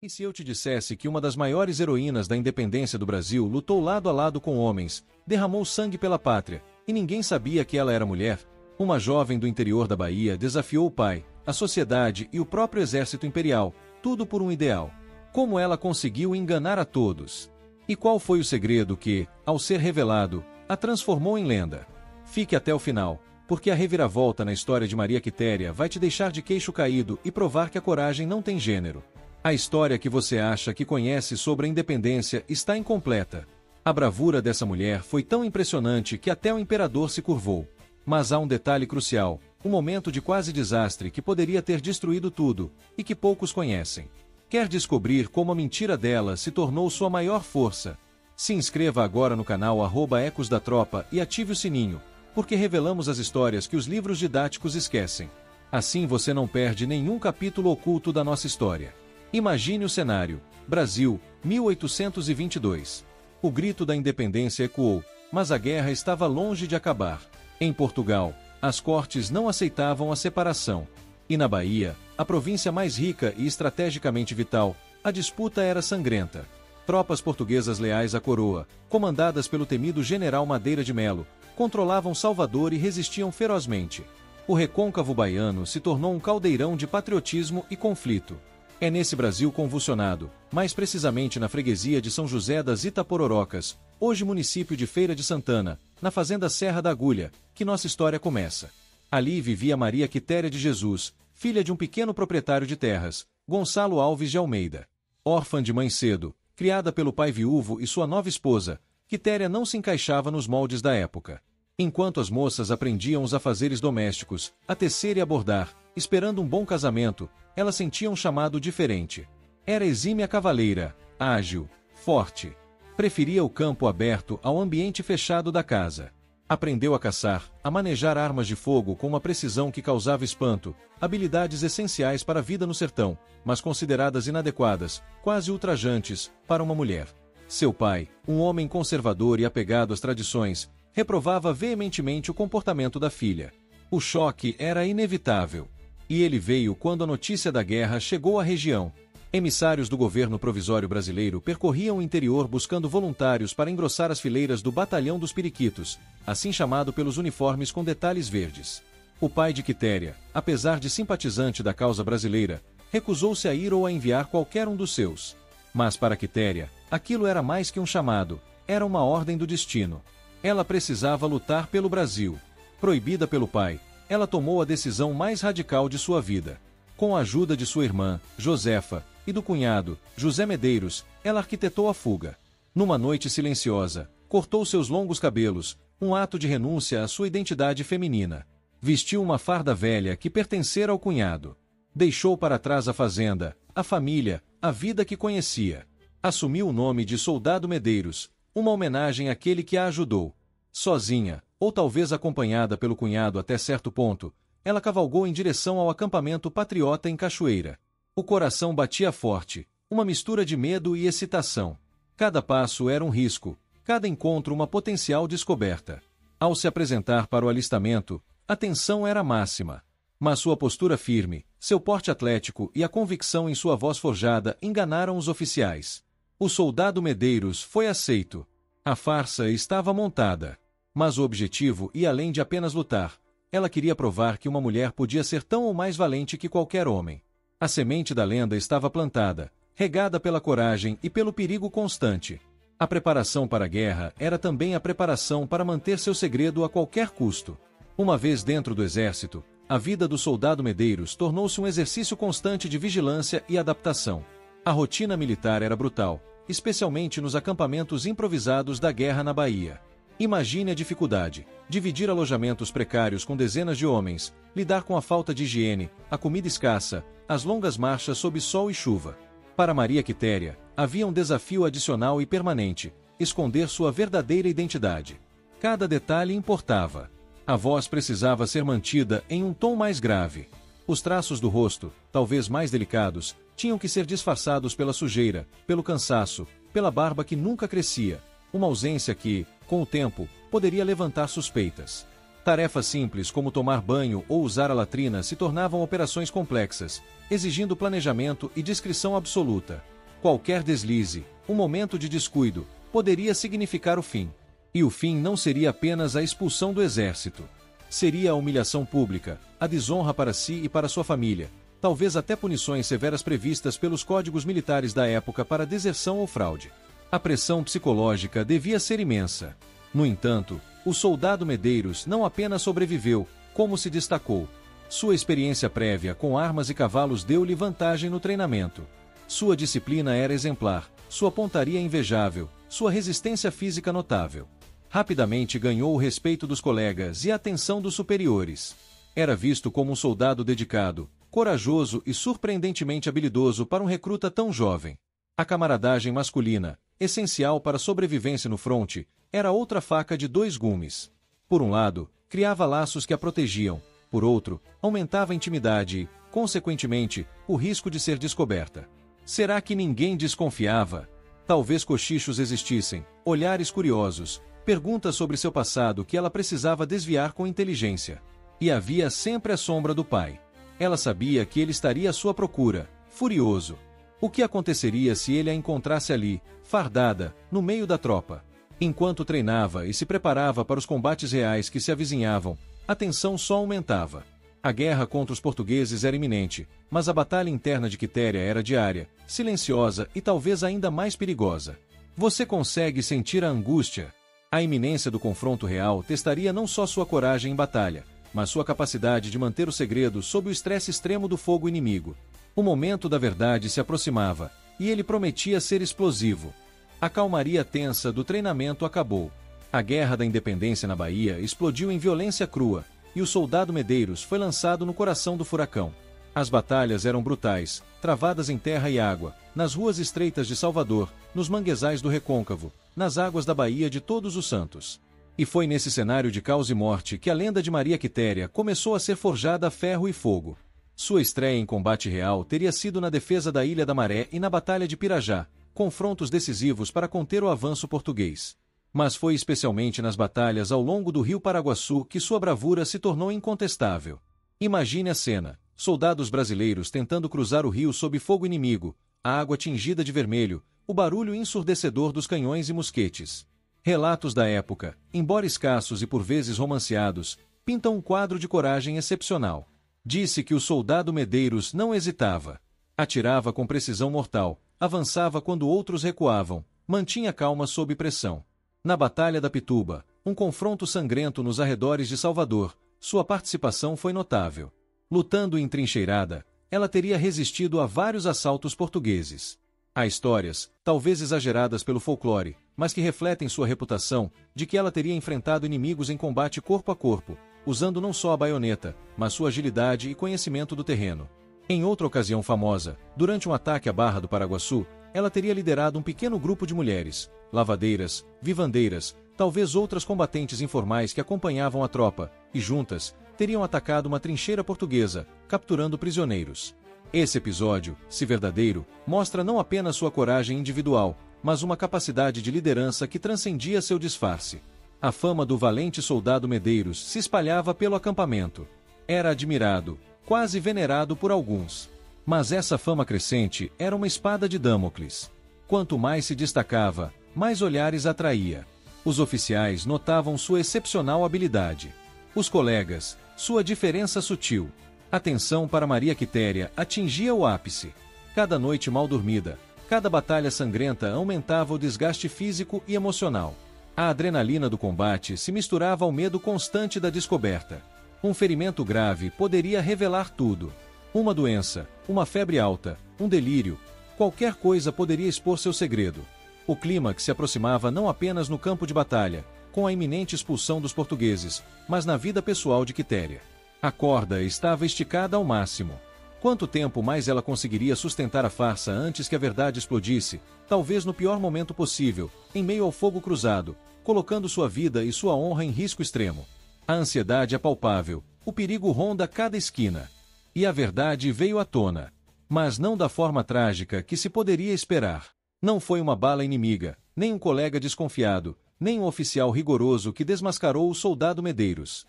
E se eu te dissesse que uma das maiores heroínas da independência do Brasil lutou lado a lado com homens, derramou sangue pela pátria, e ninguém sabia que ela era mulher? Uma jovem do interior da Bahia desafiou o pai, a sociedade e o próprio exército imperial, tudo por um ideal. Como ela conseguiu enganar a todos? E qual foi o segredo que, ao ser revelado, a transformou em lenda? Fique até o final, porque a reviravolta na história de Maria Quitéria vai te deixar de queixo caído e provar que a coragem não tem gênero. A história que você acha que conhece sobre a independência está incompleta. A bravura dessa mulher foi tão impressionante que até o imperador se curvou. Mas há um detalhe crucial, um momento de quase desastre que poderia ter destruído tudo, e que poucos conhecem. Quer descobrir como a mentira dela se tornou sua maior força? Se inscreva agora no canal @Ecos da Tropa e ative o sininho, porque revelamos as histórias que os livros didáticos esquecem. Assim você não perde nenhum capítulo oculto da nossa história. Imagine o cenário: Brasil, 1822. O grito da independência ecoou, mas a guerra estava longe de acabar. Em Portugal, as cortes não aceitavam a separação. E na Bahia, a província mais rica e estrategicamente vital, a disputa era sangrenta. Tropas portuguesas leais à coroa, comandadas pelo temido general Madeira de Melo, controlavam Salvador e resistiam ferozmente. O recôncavo baiano se tornou um caldeirão de patriotismo e conflito. É nesse Brasil convulsionado, mais precisamente na freguesia de São José das Itapororocas, hoje município de Feira de Santana, na fazenda Serra da Agulha, que nossa história começa. Ali vivia Maria Quitéria de Jesus, filha de um pequeno proprietário de terras, Gonçalo Alves de Almeida. Órfã de mãe cedo, criada pelo pai viúvo e sua nova esposa, Quitéria não se encaixava nos moldes da época. Enquanto as moças aprendiam os afazeres domésticos, a tecer e a bordar, esperando um bom casamento, ela sentia um chamado diferente. Era exímia cavaleira, ágil, forte. Preferia o campo aberto ao ambiente fechado da casa. Aprendeu a caçar, a manejar armas de fogo com uma precisão que causava espanto, habilidades essenciais para a vida no sertão, mas consideradas inadequadas, quase ultrajantes, para uma mulher. Seu pai, um homem conservador e apegado às tradições, reprovava veementemente o comportamento da filha. O choque era inevitável. E ele veio quando a notícia da guerra chegou à região. Emissários do governo provisório brasileiro percorriam o interior buscando voluntários para engrossar as fileiras do Batalhão dos Periquitos, assim chamado pelos uniformes com detalhes verdes. O pai de Quitéria, apesar de simpatizante da causa brasileira, recusou-se a ir ou a enviar qualquer um dos seus. Mas para Quitéria, aquilo era mais que um chamado, era uma ordem do destino. Ela precisava lutar pelo Brasil. Proibida pelo pai, ela tomou a decisão mais radical de sua vida. Com a ajuda de sua irmã, Josefa, e do cunhado, José Medeiros, ela arquitetou a fuga. Numa noite silenciosa, cortou seus longos cabelos, um ato de renúncia à sua identidade feminina. Vestiu uma farda velha que pertencera ao cunhado. Deixou para trás a fazenda, a família, a vida que conhecia. Assumiu o nome de Soldado Medeiros, uma homenagem àquele que a ajudou. Sozinha, ou talvez acompanhada pelo cunhado até certo ponto, ela cavalgou em direção ao acampamento patriota em Cachoeira. O coração batia forte, uma mistura de medo e excitação. Cada passo era um risco, cada encontro uma potencial descoberta. Ao se apresentar para o alistamento, a tensão era máxima. Mas sua postura firme, seu porte atlético e a convicção em sua voz forjada enganaram os oficiais. O soldado Medeiros foi aceito. A farsa estava montada. Mas o objetivo ia além de apenas lutar. Ela queria provar que uma mulher podia ser tão ou mais valente que qualquer homem. A semente da lenda estava plantada, regada pela coragem e pelo perigo constante. A preparação para a guerra era também a preparação para manter seu segredo a qualquer custo. Uma vez dentro do exército, a vida do soldado Medeiros tornou-se um exercício constante de vigilância e adaptação. A rotina militar era brutal, especialmente nos acampamentos improvisados da guerra na Bahia. Imagine a dificuldade: dividir alojamentos precários com dezenas de homens, lidar com a falta de higiene, a comida escassa, as longas marchas sob sol e chuva. Para Maria Quitéria, havia um desafio adicional e permanente: esconder sua verdadeira identidade. Cada detalhe importava. A voz precisava ser mantida em um tom mais grave. Os traços do rosto, talvez mais delicados, tinham que ser disfarçados pela sujeira, pelo cansaço, pela barba que nunca crescia, uma ausência que, com o tempo, poderia levantar suspeitas. Tarefas simples como tomar banho ou usar a latrina se tornavam operações complexas, exigindo planejamento e discrição absoluta. Qualquer deslize, um momento de descuido, poderia significar o fim. E o fim não seria apenas a expulsão do exército. Seria a humilhação pública, a desonra para si e para sua família, talvez até punições severas previstas pelos códigos militares da época para deserção ou fraude. A pressão psicológica devia ser imensa. No entanto, o soldado Medeiros não apenas sobreviveu, como se destacou. Sua experiência prévia com armas e cavalos deu-lhe vantagem no treinamento. Sua disciplina era exemplar, sua pontaria invejável, sua resistência física notável. Rapidamente ganhou o respeito dos colegas e a atenção dos superiores. Era visto como um soldado dedicado, corajoso e surpreendentemente habilidoso para um recruta tão jovem. A camaradagem masculina, essencial para a sobrevivência no fronte, era outra faca de dois gumes. Por um lado, criava laços que a protegiam, por outro, aumentava a intimidade e, consequentemente, o risco de ser descoberta. Será que ninguém desconfiava? Talvez cochichos existissem, olhares curiosos, perguntas sobre seu passado que ela precisava desviar com inteligência. E havia sempre a sombra do pai. Ela sabia que ele estaria à sua procura, furioso. O que aconteceria se ele a encontrasse ali, fardada, no meio da tropa? Enquanto treinava e se preparava para os combates reais que se avizinhavam, a tensão só aumentava. A guerra contra os portugueses era iminente, mas a batalha interna de Quitéria era diária, silenciosa e talvez ainda mais perigosa. Você consegue sentir a angústia? A iminência do confronto real testaria não só sua coragem em batalha, mas sua capacidade de manter o segredo sob o estresse extremo do fogo inimigo. O momento da verdade se aproximava, e ele prometia ser explosivo. A calmaria tensa do treinamento acabou. A Guerra da Independência na Bahia explodiu em violência crua, e o soldado Medeiros foi lançado no coração do furacão. As batalhas eram brutais, travadas em terra e água, nas ruas estreitas de Salvador, nos manguezais do Recôncavo, nas águas da Baía de Todos os Santos. E foi nesse cenário de caos e morte que a lenda de Maria Quitéria começou a ser forjada a ferro e fogo. Sua estreia em combate real teria sido na defesa da Ilha da Maré e na Batalha de Pirajá, confrontos decisivos para conter o avanço português. Mas foi especialmente nas batalhas ao longo do rio Paraguaçu que sua bravura se tornou incontestável. Imagine a cena: soldados brasileiros tentando cruzar o rio sob fogo inimigo, a água tingida de vermelho, o barulho ensurdecedor dos canhões e mosquetes. Relatos da época, embora escassos e por vezes romanceados, pintam um quadro de coragem excepcional. Disse que o soldado Medeiros não hesitava. Atirava com precisão mortal, avançava quando outros recuavam, mantinha calma sob pressão. Na Batalha da Pituba, um confronto sangrento nos arredores de Salvador, sua participação foi notável. Lutando entrincheirada, ela teria resistido a vários assaltos portugueses. Há histórias, talvez exageradas pelo folclore, mas que refletem sua reputação, de que ela teria enfrentado inimigos em combate corpo a corpo, usando não só a baioneta, mas sua agilidade e conhecimento do terreno. Em outra ocasião famosa, durante um ataque à Barra do Paraguaçu, ela teria liderado um pequeno grupo de mulheres, lavadeiras, vivandeiras, talvez outras combatentes informais que acompanhavam a tropa, e juntas, teriam atacado uma trincheira portuguesa, capturando prisioneiros. Esse episódio, se verdadeiro, mostra não apenas sua coragem individual, mas uma capacidade de liderança que transcendia seu disfarce. A fama do valente soldado Medeiros se espalhava pelo acampamento. Era admirado, quase venerado por alguns. Mas essa fama crescente era uma espada de Damocles. Quanto mais se destacava, mais olhares atraía. Os oficiais notavam sua excepcional habilidade. Os colegas, sua diferença sutil. A tensão para Maria Quitéria atingia o ápice. Cada noite mal dormida, cada batalha sangrenta aumentava o desgaste físico e emocional. A adrenalina do combate se misturava ao medo constante da descoberta. Um ferimento grave poderia revelar tudo. Uma doença, uma febre alta, um delírio, qualquer coisa poderia expor seu segredo. O clímax se aproximava não apenas no campo de batalha, com a iminente expulsão dos portugueses, mas na vida pessoal de Quitéria. A corda estava esticada ao máximo. Quanto tempo mais ela conseguiria sustentar a farsa antes que a verdade explodisse, talvez no pior momento possível, em meio ao fogo cruzado, colocando sua vida e sua honra em risco extremo. A ansiedade é palpável, o perigo ronda cada esquina. E a verdade veio à tona. Mas não da forma trágica que se poderia esperar. Não foi uma bala inimiga, nem um colega desconfiado, nem um oficial rigoroso que desmascarou o soldado Medeiros.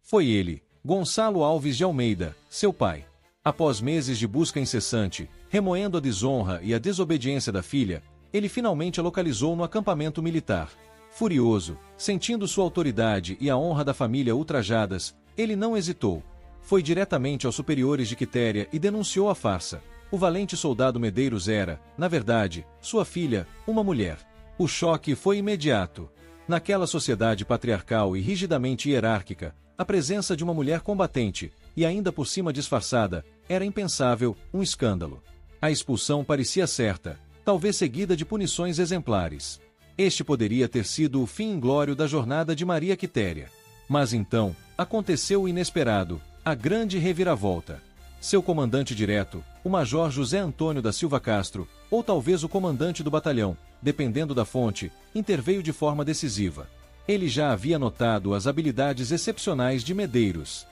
Foi ele, Gonçalo Alves de Almeida, seu pai. Após meses de busca incessante, remoendo a desonra e a desobediência da filha, ele finalmente a localizou no acampamento militar. Furioso, sentindo sua autoridade e a honra da família ultrajadas, ele não hesitou. Foi diretamente aos superiores de Quitéria e denunciou a farsa. O valente soldado Medeiros era, na verdade, sua filha, uma mulher. O choque foi imediato. Naquela sociedade patriarcal e rigidamente hierárquica, a presença de uma mulher combatente, e ainda por cima disfarçada, era impensável, um escândalo. A expulsão parecia certa, talvez seguida de punições exemplares. Este poderia ter sido o fim inglório da jornada de Maria Quitéria. Mas então, aconteceu o inesperado, a grande reviravolta. Seu comandante direto, o Major José Antônio da Silva Castro, ou talvez o comandante do batalhão, dependendo da fonte, interveio de forma decisiva. Ele já havia notado as habilidades excepcionais de Medeiros.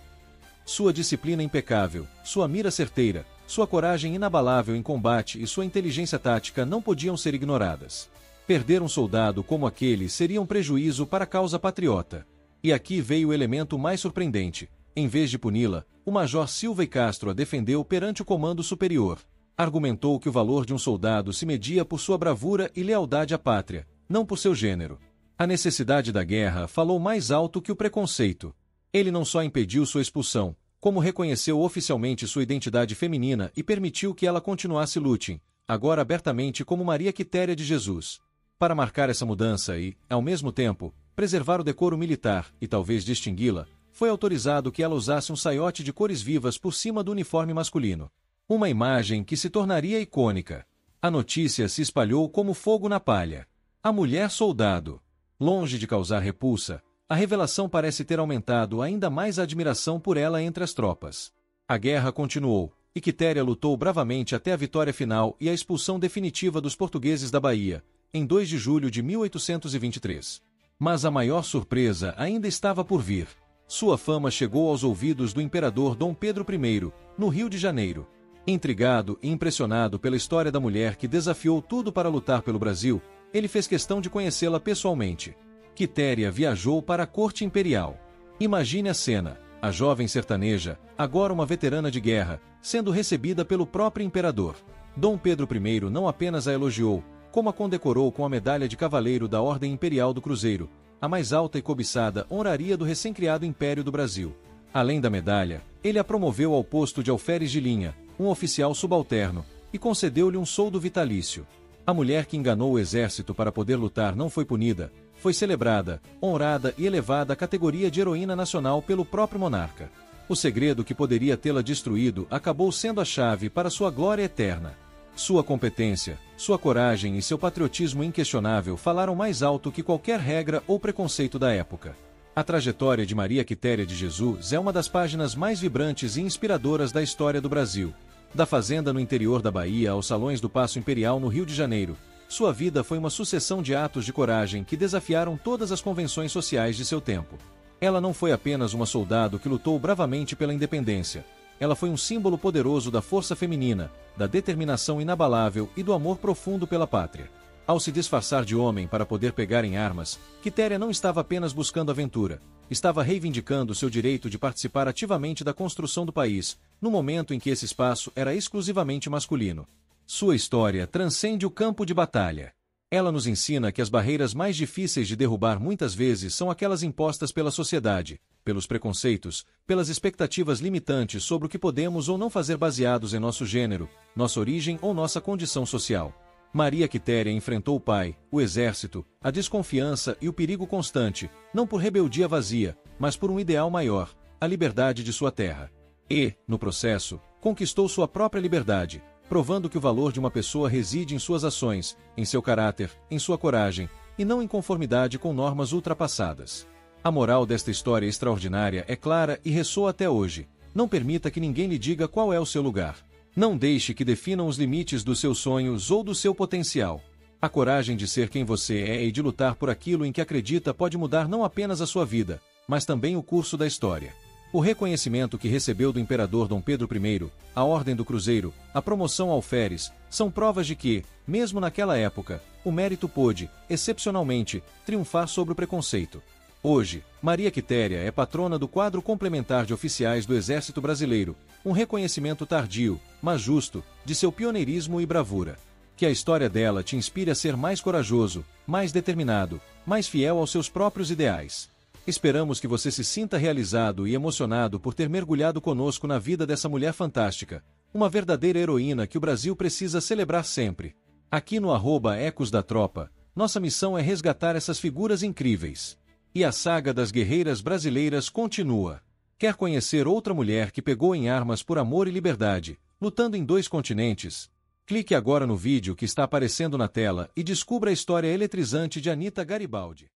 Sua disciplina impecável, sua mira certeira, sua coragem inabalável em combate e sua inteligência tática não podiam ser ignoradas. Perder um soldado como aquele seria um prejuízo para a causa patriota. E aqui veio o elemento mais surpreendente. Em vez de puni-la, o Major Silva e Castro a defendeu perante o comando superior. Argumentou que o valor de um soldado se media por sua bravura e lealdade à pátria, não por seu gênero. A necessidade da guerra falou mais alto que o preconceito. Ele não só impediu sua expulsão, como reconheceu oficialmente sua identidade feminina e permitiu que ela continuasse lute, agora abertamente como Maria Quitéria de Jesus. Para marcar essa mudança e, ao mesmo tempo, preservar o decoro militar e talvez distingui-la, foi autorizado que ela usasse um saiote de cores vivas por cima do uniforme masculino. Uma imagem que se tornaria icônica. A notícia se espalhou como fogo na palha. A mulher soldado. Longe de causar repulsa, a revelação parece ter aumentado ainda mais a admiração por ela entre as tropas. A guerra continuou, e Quitéria lutou bravamente até a vitória final e a expulsão definitiva dos portugueses da Bahia, em 2 de julho de 1823. Mas a maior surpresa ainda estava por vir. Sua fama chegou aos ouvidos do imperador Dom Pedro I, no Rio de Janeiro. Intrigado e impressionado pela história da mulher que desafiou tudo para lutar pelo Brasil, ele fez questão de conhecê-la pessoalmente. Quitéria viajou para a corte imperial. Imagine a cena, a jovem sertaneja, agora uma veterana de guerra, sendo recebida pelo próprio imperador. Dom Pedro I não apenas a elogiou, como a condecorou com a medalha de Cavaleiro da Ordem Imperial do Cruzeiro, a mais alta e cobiçada honraria do recém-criado Império do Brasil. Além da medalha, ele a promoveu ao posto de alferes de linha, um oficial subalterno, e concedeu-lhe um soldo vitalício. A mulher que enganou o exército para poder lutar não foi punida, foi celebrada, honrada e elevada à categoria de heroína nacional pelo próprio monarca. O segredo que poderia tê-la destruído acabou sendo a chave para sua glória eterna. Sua competência, sua coragem e seu patriotismo inquestionável falaram mais alto que qualquer regra ou preconceito da época. A trajetória de Maria Quitéria de Jesus é uma das páginas mais vibrantes e inspiradoras da história do Brasil. Da fazenda no interior da Bahia aos salões do Paço Imperial no Rio de Janeiro, sua vida foi uma sucessão de atos de coragem que desafiaram todas as convenções sociais de seu tempo. Ela não foi apenas uma soldado que lutou bravamente pela independência. Ela foi um símbolo poderoso da força feminina, da determinação inabalável e do amor profundo pela pátria. Ao se disfarçar de homem para poder pegar em armas, Quitéria não estava apenas buscando aventura, estava reivindicando seu direito de participar ativamente da construção do país, no momento em que esse espaço era exclusivamente masculino. Sua história transcende o campo de batalha. Ela nos ensina que as barreiras mais difíceis de derrubar muitas vezes são aquelas impostas pela sociedade, pelos preconceitos, pelas expectativas limitantes sobre o que podemos ou não fazer baseados em nosso gênero, nossa origem ou nossa condição social. Maria Quitéria enfrentou o pai, o exército, a desconfiança e o perigo constante, não por rebeldia vazia, mas por um ideal maior, a liberdade de sua terra. E, no processo, conquistou sua própria liberdade, provando que o valor de uma pessoa reside em suas ações, em seu caráter, em sua coragem, e não em conformidade com normas ultrapassadas. A moral desta história extraordinária é clara e ressoa até hoje. Não permita que ninguém lhe diga qual é o seu lugar. Não deixe que definam os limites dos seus sonhos ou do seu potencial. A coragem de ser quem você é e de lutar por aquilo em que acredita pode mudar não apenas a sua vida, mas também o curso da história. O reconhecimento que recebeu do imperador Dom Pedro I, a Ordem do Cruzeiro, a promoção ao alferes, são provas de que, mesmo naquela época, o mérito pôde, excepcionalmente, triunfar sobre o preconceito. Hoje, Maria Quitéria é patrona do quadro complementar de oficiais do Exército Brasileiro, um reconhecimento tardio, mas justo, de seu pioneirismo e bravura. Que a história dela te inspire a ser mais corajoso, mais determinado, mais fiel aos seus próprios ideais. Esperamos que você se sinta realizado e emocionado por ter mergulhado conosco na vida dessa mulher fantástica, uma verdadeira heroína que o Brasil precisa celebrar sempre. Aqui no @Ecos da Tropa, nossa missão é resgatar essas figuras incríveis. E a saga das guerreiras brasileiras continua. Quer conhecer outra mulher que pegou em armas por amor e liberdade, lutando em 2 continentes? Clique agora no vídeo que está aparecendo na tela e descubra a história eletrizante de Anita Garibaldi.